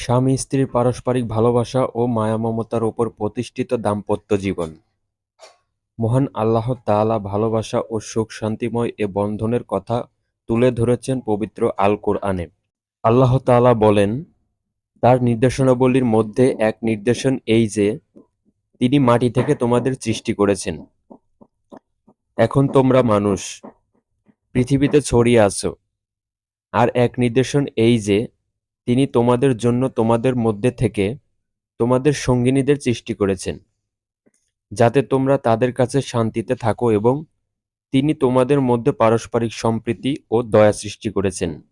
স্বামী-স্ত্রীর পারস্পরিক ভালোবাসা ও মায়া-মমতার ওপর প্রতিষ্ঠিত দাম্পত্য জীবন। মহান আল্লাহ তাআলা ভালোবাসা ও সুখ-শান্তিময় এ বন্ধনের কথা তুলে ধরেছেন পবিত্র আল কোরআনে। আল্লাহ তাআলা বলেন, তার নির্দেশনাবলীর মধ্যে এক নির্দেশন এই যে, তিনি মাটি থেকে তোমাদের সৃষ্টি করেছেন। এখন তোমরা মানুষ, পৃথিবীতে ছড়িয়ে আছো। আর এক নির্দেশন এই যে, তিনি তোমাদের জন্য তোমাদের মধ্যে থেকে তোমাদের সঙ্গিনীদের সৃষ্টি করেছেন, যাতে তোমরা তাদের কাছে শান্তিতে থাকো এবং তিনি তোমাদের মধ্যে পারস্পরিক সম্প্রীতি ও দয়া সৃষ্টি করেছেন।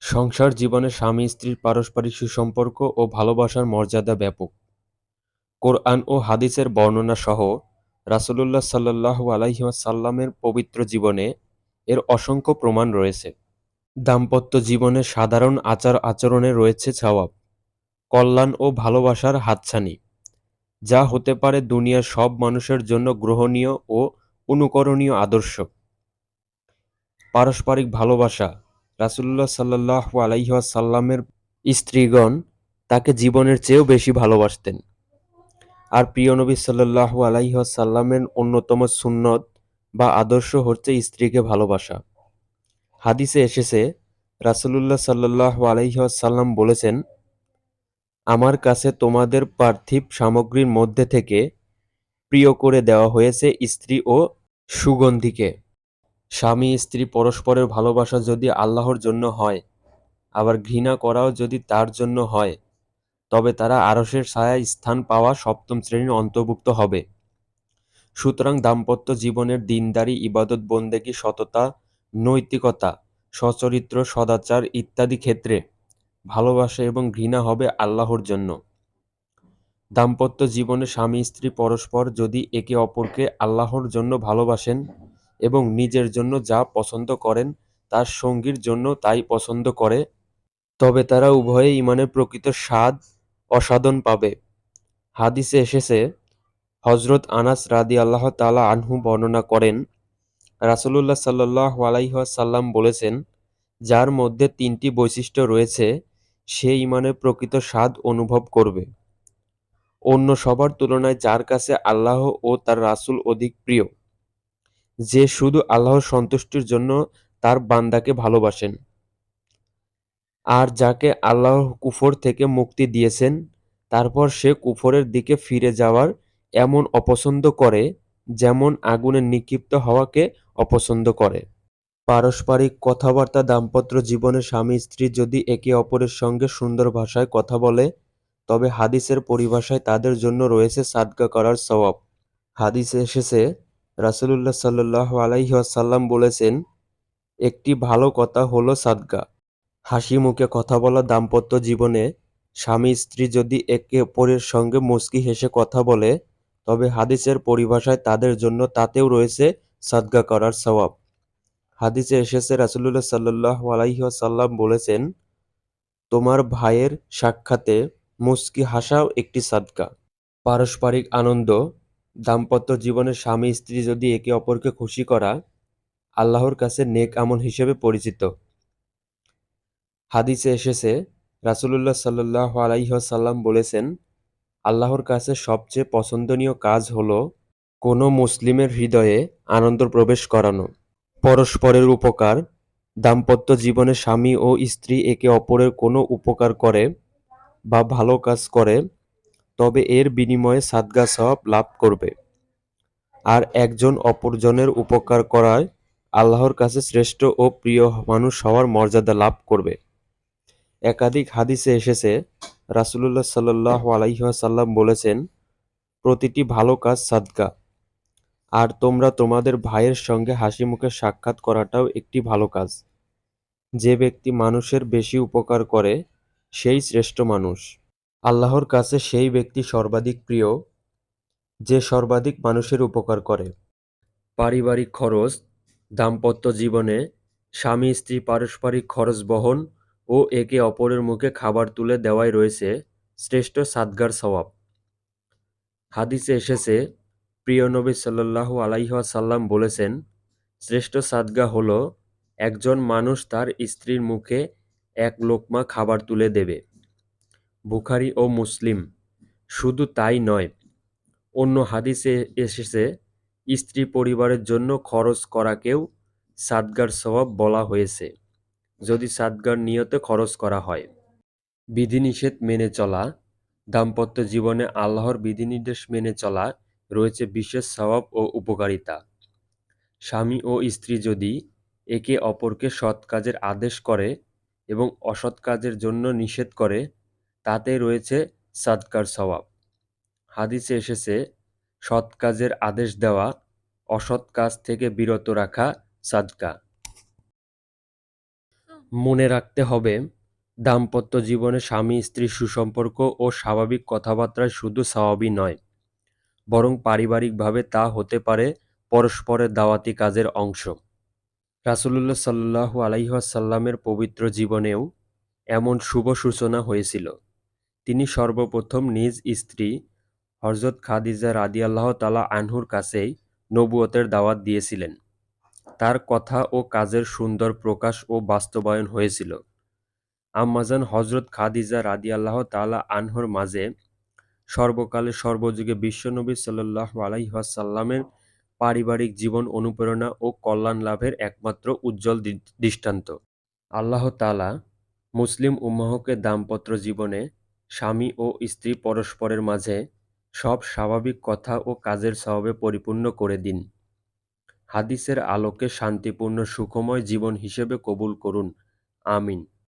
সংসার জীবনে স্বামী-স্ত্রীর পারস্পরিক সুসম্পর্ক ও ভালোবাসার মর্যাদা ব্যাপক। কোরআন ও হাদিসের বর্ণনা সহ রাসূলুল্লাহ সাল্লাল্লাহু আলাইহি ওয়াসাল্লামের পবিত্র জীবনে এর অসংখ্য প্রমাণ রয়েছে। দাম্পত্য জীবনে সাধারণ আচার-আচরণে রয়েছে সওয়াব, কল্যাণ ও ভালোবাসার হাতছানি, যা হতে পারে দুনিয়ার সব মানুষের জন্য গ্রহণীয় ও অনুকরণীয় আদর্শ। পারস্পরিক ভালোবাসা। রাসূলুল্লাহ সাল্লাল্লাহু আলাইহি ওয়াসাল্লামের স্ত্রীগণ তাকে জীবনের চেয়েও বেশি ভালোবাসতেন। আর প্রিয় নবী সাল্লাল্লাহু আলাইহি ওয়াসাল্লামের অন্যতম সুন্নত বা আদর্শ হচ্ছে স্ত্রীকে ভালোবাসা। হাদিসে এসেছে, রাসূলুল্লাহ সাল্লাল্লাহু আলাইহি ওয়াসাল্লাম বলেছেন, আমার কাছে তোমাদের পার্থিব সামগ্রীর মধ্যে থেকে প্রিয় করে দেওয়া হয়েছে স্ত্রী ও সুগন্ধিকে। স্বামী-স্ত্রী পরস্পরের ভালোবাসা যদি আল্লাহর জন্য হয়, আবার ঘৃণা করাও যদি তার জন্য হয়, তবে তারা আরশের ছায়ায় স্থান পাওয়া সপ্তম শ্রেণীর অন্তর্ভুক্ত হবে। সুতরাং দাম্পত্য জীবনের দিনদারি, ইবাদত বন্দেগী, সততা, নৈতিকতা, সচরিত্র, সদাচার ইত্যাদি ক্ষেত্রে ভালোবাসা এবং ঘৃণা হবে আল্লাহর জন্য। দাম্পত্য জীবনে স্বামী-স্ত্রী পরস্পর যদি একে অপরকে আল্লাহর জন্য ভালোবাসেন এবং নিজের জন্য যা পছন্দ করেন তার সঙ্গীর জন্য তাই পছন্দ করে, তবে তারা উভয়েই ঈমানের প্রকৃত স্বাদ আস্বাদন পাবে। হাদিসে এসেছে, হযরত আনাস রাদিয়াল্লাহু তাআলা আনহু বর্ণনা করেন, রাসূলুল্লাহ সাল্লাল্লাহু আলাইহি ওয়াসাল্লাম বলেছেন, যার মধ্যে তিনটি বৈশিষ্ট্য রয়েছে সে ঈমানের প্রকৃত স্বাদ অনুভব করবে। অন্য সবার তুলনায় যার কাছে আল্লাহ ও তার রাসূল অধিক প্রিয়, যে শুধু আল্লাহর সন্তুষ্টির জন্য তার বান্দাকে ভালোবাসেন, আর যাকে আল্লাহ কুফর থেকে মুক্তি দিয়েছেন, তারপর সে কুফরের দিকে ফিরে যাওয়ার এমন অপছন্দ করে যেমন আগুনে নিক্ষিপ্ত হওয়াকে অপছন্দ করে। পারস্পরিক কথাবার্তা। দাম্পত্য জীবনে স্বামী-স্ত্রী যদি একে অপরের সঙ্গে সুন্দর ভাষায় কথা বলে, তবে হাদিসের পরিভাষায় তাদের জন্য রয়েছে সাদকা করার সওয়াব। হাদিসে এসেছে, রাসূলুল্লাহ সাল্লাল্লাহু আলাইহি ওয়াসাল্লাম বলেছেন, একটি ভালো কথা হলো সাদকা। হাসি মুখে কথা বলা। দাম্পত্য জীবনে স্বামী-স্ত্রী যদি একে অপরের সঙ্গে মুচকি হেসে কথা বলে, তবে হাদিসের পরিভাষায় তাদের জন্য তাতেও রয়েছে সাদকা করার সওয়াব। হাদিসে এসেছে, রাসূলুল্লাহ সাল্লাল্লাহু আলাইহি ওয়াসাল্লাম বলেছেন, তোমার ভাইয়ের সাক্ষাতে মুচকি হাসাও একটি সাদকা। পারস্পরিক আনন্দ। দাম্পত্য জীবনে স্বামী-স্ত্রী যদি একে অপরকে খুশি করা আল্লাহর কাছে নেক আমল হিসেবে পরিচিত। হাদিসে এসেছে, রাসূলুল্লাহ সাল্লাল্লাহু আলাইহি ওয়াসাল্লাম বলেছেন, আল্লাহর কাছে সবচেয়ে পছন্দনীয় কাজ হলো কোনো মুসলিমের হৃদয়ে আনন্দ প্রবেশ করানো। পরস্পরের উপকার। দাম্পত্য জীবনে স্বামী ও স্ত্রী একে অপরের কোনো উপকার করে বা ভালো কাজ করে, তবে এর বিনিময়ে সাদকা সওয়াব লাভ করবে। আর একজন অপরজনের উপকার করায় আল্লাহর কাছে শ্রেষ্ঠ ও প্রিয় মানুষ হওয়ার মর্যাদা লাভ করবে। একাধিক হাদিসে এসেছে, রাসূলুল্লাহ সাল্লাল্লাহু আলাইহি ওয়াসাল্লাম বলেছেন, প্রতিটি ভালো কাজ সাদকা। আর তোমরা তোমাদের ভাইয়ের সঙ্গে হাসিমুখে সাক্ষাৎ করাটাও একটি ভালো কাজ। যে ব্যক্তি মানুষের বেশি উপকার করে সেই শ্রেষ্ঠ মানুষ। আল্লাহর কাছে সেই ব্যক্তি সর্বাধিক প্রিয় যে সর্বাধিক মানুষের উপকার করে। পারিবারিক খরচ। দাম্পত্য জীবনে স্বামী-স্ত্রী পারস্পরিক খরচ বহন ও একে অপরের মুখে খাবার তুলে দেওয়ায় রয়েছে শ্রেষ্ঠ সাদগার সওয়াব। হাদিসে এসেছে, প্রিয় নবী সাল্লাল্লাহু আলাইহি ওয়াসাল্লাম বলেছেন, শ্রেষ্ঠ সাদকা হলো একজন মানুষ তার স্ত্রীর মুখে এক লোকমা খাবার তুলে দেবে। বুখারী ও মুসলিম। শুধু তাই নয়, অন্য হাদিসে এসেছে স্ত্রী পরিবারের জন্য খরচ করাকেও সাদগার সওয়াব বলা হয়েছে, যদি সাদগার নিয়তে খরচ করা হয়। বিধিনিষেধ মেনে চলা। দাম্পত্য জীবনে আল্লাহর বিধিনির্দেশ মেনে চলা রয়েছে বিশেষ সওয়াব ও উপকারিতা। স্বামী ও স্ত্রী যদি একে অপরকে সৎ কাজের আদেশ করে এবং অসৎ কাজের জন্য নিষেধ করে, তাতে রয়েছে সাদকার সওয়াব। হাদিসে এসেছে, সৎ কাজের আদেশ দেওয়া, অসৎ কাজ থেকে বিরত রাখা সাদকা। মনে রাখতে হবে, দাম্পত্য জীবনে স্বামী স্ত্রীর সুসম্পর্ক ও স্বাভাবিক কথাবার্তায় শুধু সওয়াবই নয়, বরং পারিবারিকভাবে তা হতে পারে পরস্পরের দাওয়াতি কাজের অংশ। রাসূলুল্লাহ সাল্লাল্লাহু আলাইহি ওয়াসাল্লামের পবিত্র জীবনেও এমন শুভ সূচনা হয়েছিল। তিনি সর্বপ্রথম নিজ স্ত্রী হযরত খাদিজা রাদিয়াল্লাহু তাআলা আনহুর কাছেই নবুয়তের দাওয়াত দিয়েছিলেন। তার কথা ও কাজের সুন্দর প্রকাশ ও বাস্তবায়ন হয়েছিল। আম্মাজান হযরত খাদিজা রাদিয়াল্লাহু তাআলা আনহুর মাঝে সর্বকালে সর্বযুগে বিশ্বনবী সাল্লাল্লাহু আলাইহি ওয়াসাল্লামের পারিবারিক জীবন অনুপ্রেরণা ও কল্যাণ লাভের একমাত্র উজ্জ্বল দৃষ্টান্ত। আল্লাহ তাআলা মুসলিম উম্মাহকে দাম্পত্য জীবনে স্বামী ও স্ত্রী পরস্পরের মাঝে সব স্বাভাবিক কথা ও কাজের সওয়াবে পরিপূর্ণ করে দিন। হাদিসের আলোকে শান্তিপূর্ণ সুখময় জীবন হিসেবে কবুল করুন। আমিন।